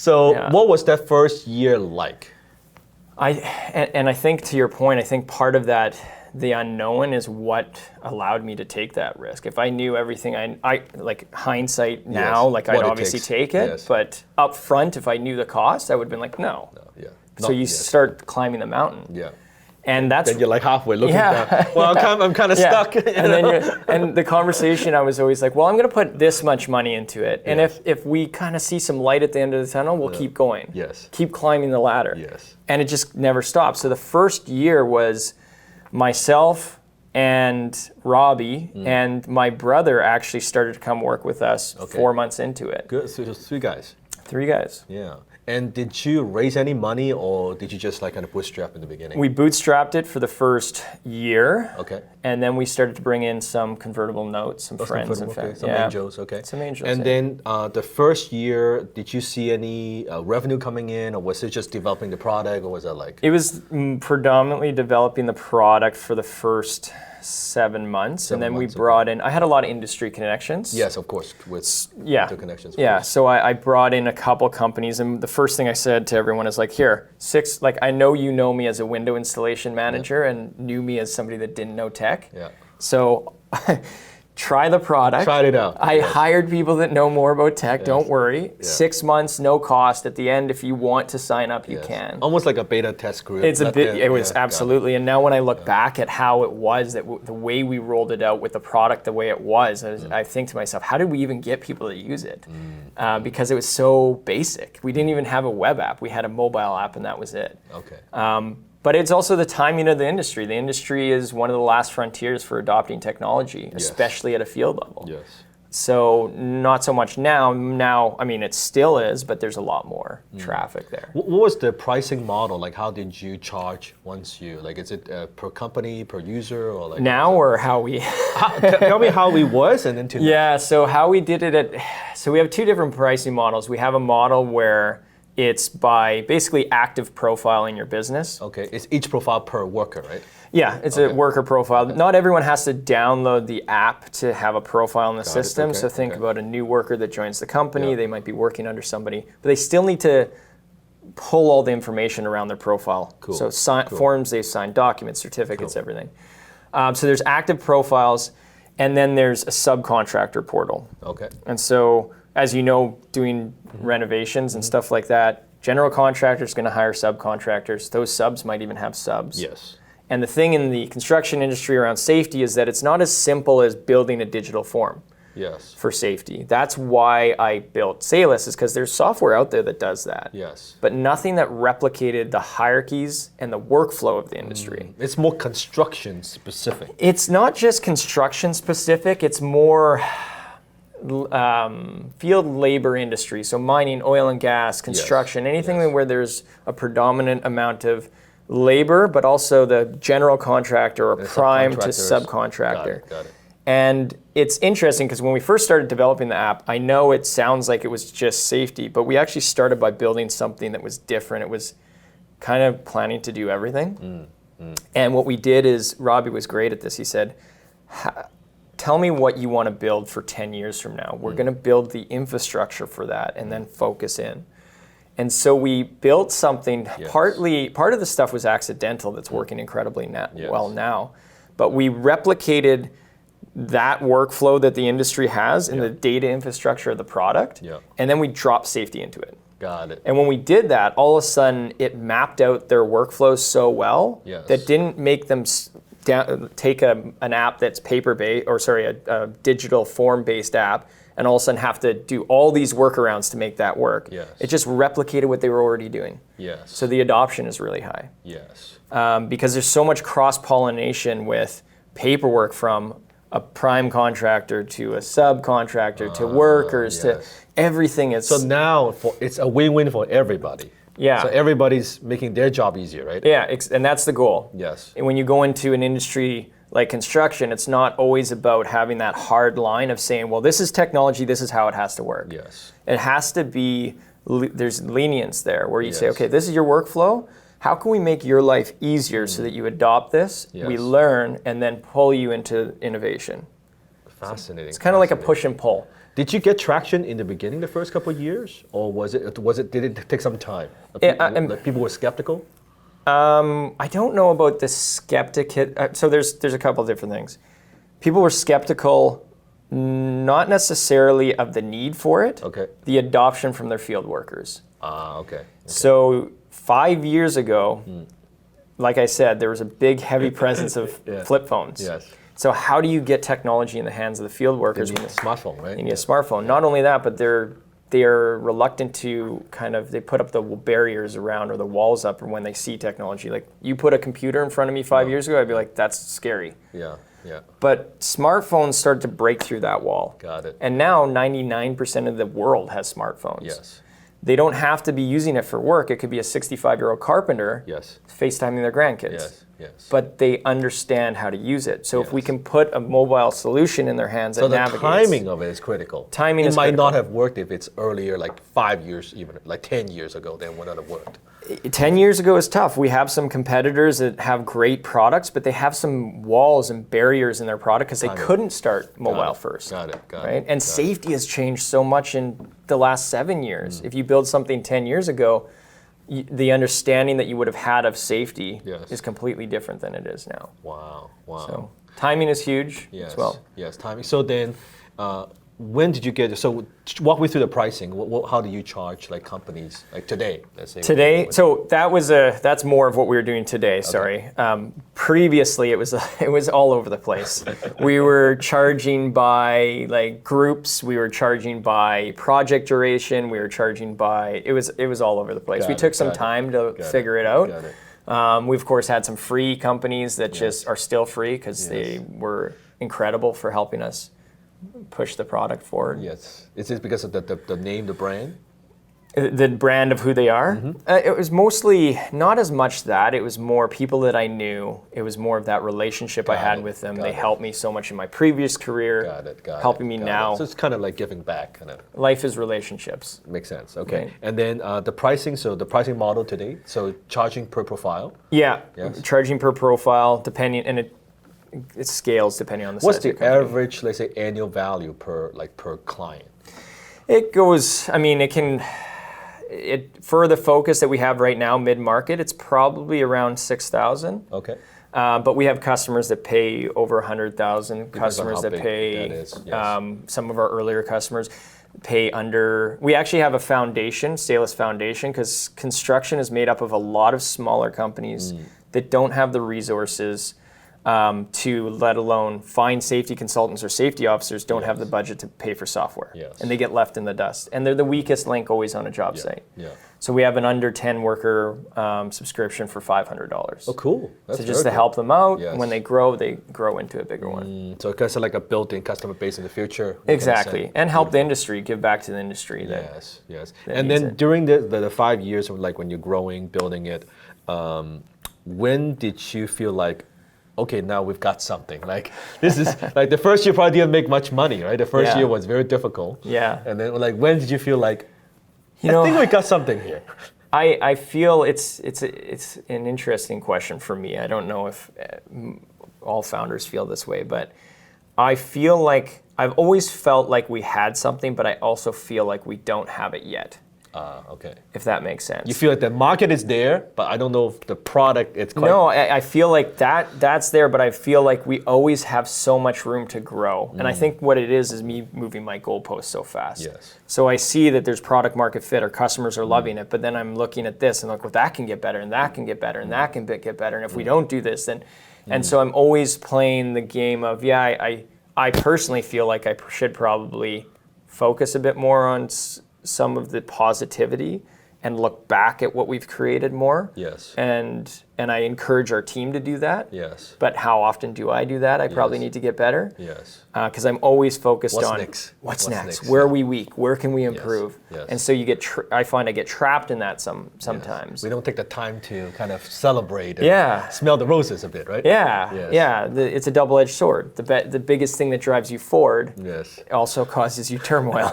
So what was that first year like? And I think to your point, I think part of that, the unknown is what allowed me to take that risk. If I knew everything, I like hindsight now, like I'd obviously take it, but up front, if I knew the cost, I would have been like, no. So you start climbing the mountain. Yeah. And that's then you're like halfway looking down. Well, I'm kind of stuck. And the conversation, I was always like, well, I'm going to put this much money into it. And if we kind of see some light at the end of the tunnel, we'll keep going. Yes. Keep climbing the ladder. Yes. And it just never stopped. So the first year was myself and Robbie and my brother actually started to come work with us 4 months into it. Good. So there's 3 guys. 3 guys. Yeah. And did you raise any money or did you just like kind of bootstrap in the beginning? We bootstrapped it for the first year. Okay. And then we started to bring in some convertible notes, some friends and family. Some angels, okay. Some angels. And then the first year, did you see any revenue coming in or was it just developing the product or was that like? It was predominantly developing the product for the first 7 months. And then we brought in, I had a lot of industry connections. Yes, of course, with the connections. Yeah, so I brought in a couple companies and the first thing I said to everyone is like, here, 6, like I know you know me as a window installation manager and knew me as somebody that didn't know tech. Yeah. So try the product. Tried it out. I hired people that know more about tech, don't worry. 6 months, no cost. At the end, if you want to sign up, you can. Almost like a beta test group. It's a bit, it was absolutely. And now when I look back at how it was, that the way we rolled it out with the product, the way it was, I think to myself, how did we even get people to use it? Because it was so basic. We didn't even have a web app. We had a mobile app and that was it. Okay. But it's also the timing of the industry. The industry is one of the last frontiers for adopting technology, especially at a field level. Yes. So not so much now. Now, I mean, it still is, but there's a lot more traffic there. What was the pricing model? Like, how did you charge once you, like, is it per company, per user, or like? Now or how we? Tell me how it was and then to now. Yeah, so how we did it so we have 2 different pricing models. We have a model where it's by basically active profile in your business. Okay, it's each profile per worker, right? Yeah, it's a worker profile. Not everyone has to download the app to have a profile in the system. So think about a new worker that joins the company. They might be working under somebody, but they still need to pull all the information around their profile. So forms, they sign documents, certificates, everything. So there's active profiles, and then there's a subcontractor portal. Okay. And so, as you know, doing renovations and stuff like that, general contractors going to hire subcontractors. Those subs might even have subs. Yes. And the thing in the construction industry around safety is that it's not as simple as building a digital form for safety. That's why I built Salus, is because there's software out there that does that. Yes. But nothing that replicated the hierarchies and the workflow of the industry. It's more construction specific. It's not just construction specific, it's more field labor industry. So mining, oil and gas, construction, anything where there's a predominant amount of labor, but also the general contractor or prime to subcontractor. Got it. And it's interesting because when we first started developing the app, I know it sounds like it was just safety, but we actually started by building something that was different. It was kind of planning to do everything. And what we did is, Robbie was great at this. He said, tell me what you want to build for 10 years from now. We're going to build the infrastructure for that and then focus in. And so we built something, part of the stuff was accidental that's working incredibly well now, but we replicated that workflow that the industry has in the data infrastructure of the product, and then we dropped safety into it. Got it. And when we did that, all of a sudden it mapped out their workflows so well that didn't make them take an app that's paper-based, or sorry, a digital form-based app, and all of a sudden have to do all these workarounds to make that work. It just replicated what they were already doing. So the adoption is really high. Because there's so much cross-pollination with paperwork from a prime contractor to a subcontractor to workers to everything. So now it's a win-win for everybody. So everybody's making their job easier, right? And that's the goal. And when you go into an industry like construction, it's not always about having that hard line of saying, well, this is technology, this is how it has to work. It has to be, there's lenience there where you say, okay, this is your workflow. How can we make your life easier so that you adopt this, we learn, and then pull you into innovation? Fascinating. It's kind of like a push and pull. Did you get traction in the beginning, the first couple of years, or did it take some time? Like people were skeptical. I don't know about the skeptic. So there's a couple of different things. People were skeptical, not necessarily of the need for it. Okay. The adoption from their field workers. Okay. So 5 years ago, like I said, there was a big, heavy presence of flip phones. Yes. So how do you get technology in the hands of the field workers? You need a smartphone, right? You need a smartphone. Not only that, but they're reluctant to they put up the barriers around or the walls up when they see technology. Like you put a computer in front of me 5 years ago, I'd be like, that's scary. Yeah, yeah. But smartphones started to break through that wall. Got it. And now 99% of the world has smartphones. Yes. They don't have to be using it for work. It could be a 65-year-old carpenter FaceTiming their grandkids. Yes, yes. But they understand how to use it. So if we can put a mobile solution in their hands that navigates. So the timing of it is critical. Timing is critical. It might not critical. have worked if it's earlier, like 5 years, even like 10 years ago, then it would not have worked. 10 years ago is tough. We have some competitors that have great products, but they have some walls and barriers in their product because they couldn't start mobile first. Got it. Right? And safety has changed so much in the last 7 years. If you build something 10 years ago, the understanding that you would have had of safety is completely different than it is now. Wow, wow. So timing is huge as well. Yes, timing. So then, when did you get? So walk me through the pricing. How do you charge like companies like today? Let's say today. So that's more of what we were doing today. Sorry. Previously, it was all over the place. We were charging by like groups. We were charging by project duration. We were charging by. It was all over the place. We took some time to figure it out. We of course had some free companies that just are still free because they were incredible for helping us push the product forward. Yes. Is it because of the name, the brand? The brand of who they are? It was mostly not as much that. It was more people that I knew. It was more of that relationship I had with them. They helped me so much in my previous career. Helping me now. So it's kind of like giving back. Kind of. Life is relationships. Makes sense. Okay. Right. And then the pricing. So the pricing model today. So charging per profile. Yeah. Yes. Charging per profile, depending, and it scales depending on the size. What's the average, let's say, annual value per client? It goes. I mean, for the focus that we have right now, mid-market, it's probably around 6,000. Okay. But we have customers that pay over 100,000. Customers that pay. That is, yes. Some of our earlier customers pay under. We actually have a foundation, Salus Foundation, because construction is made up of a lot of smaller companies that don't have the resources. To let alone find safety consultants or safety officers don't have the budget to pay for software. And they get left in the dust. And they're the weakest link always on a job site. So we have an under 10 worker subscription for $500. Oh, cool. That's so just to help them out. Yes. When they grow into a bigger one. So it's like a built-in customer base in the future. Exactly. And help the industry, give back to the industry. Yes. And then during the 5 years of like when you're growing, building it, when did you feel like, okay, now we've got something. Like this is like the first year probably didn't make much money, right? The first year was very difficult. Yeah. And then like when did you feel like, I think we got something here? I feel it's an interesting question for me. I don't know if all founders feel this way, but I feel like I've always felt like we had something, but I also feel like we don't have it yet. Okay. If that makes sense. You feel like the market is there, but I don't know if the product is quite... No, I feel like that's there, but I feel like we always have so much room to grow. And I think what it is me moving my goalposts so fast. Yes. So I see that there's product market fit, or customers are loving it, but then I'm looking at this and like, well, that can get better, and that can get better, and that can get better. And if we don't do this, then... And so I'm always playing the game of, I personally feel like I should probably focus a bit more on some of the positivity and look back at what we've created more. Yes. And I encourage our team to do that. Yes. But how often do I do that? I probably need to get better. Yes. Because I'm always focused on what's next. Where are we weak? Where can we improve? Yes. And so I find I get trapped in that sometimes. Yes. We don't take the time to kind of celebrate and smell the roses a bit, right? It's a double-edged sword. The biggest thing that drives you forward yes. also causes you turmoil.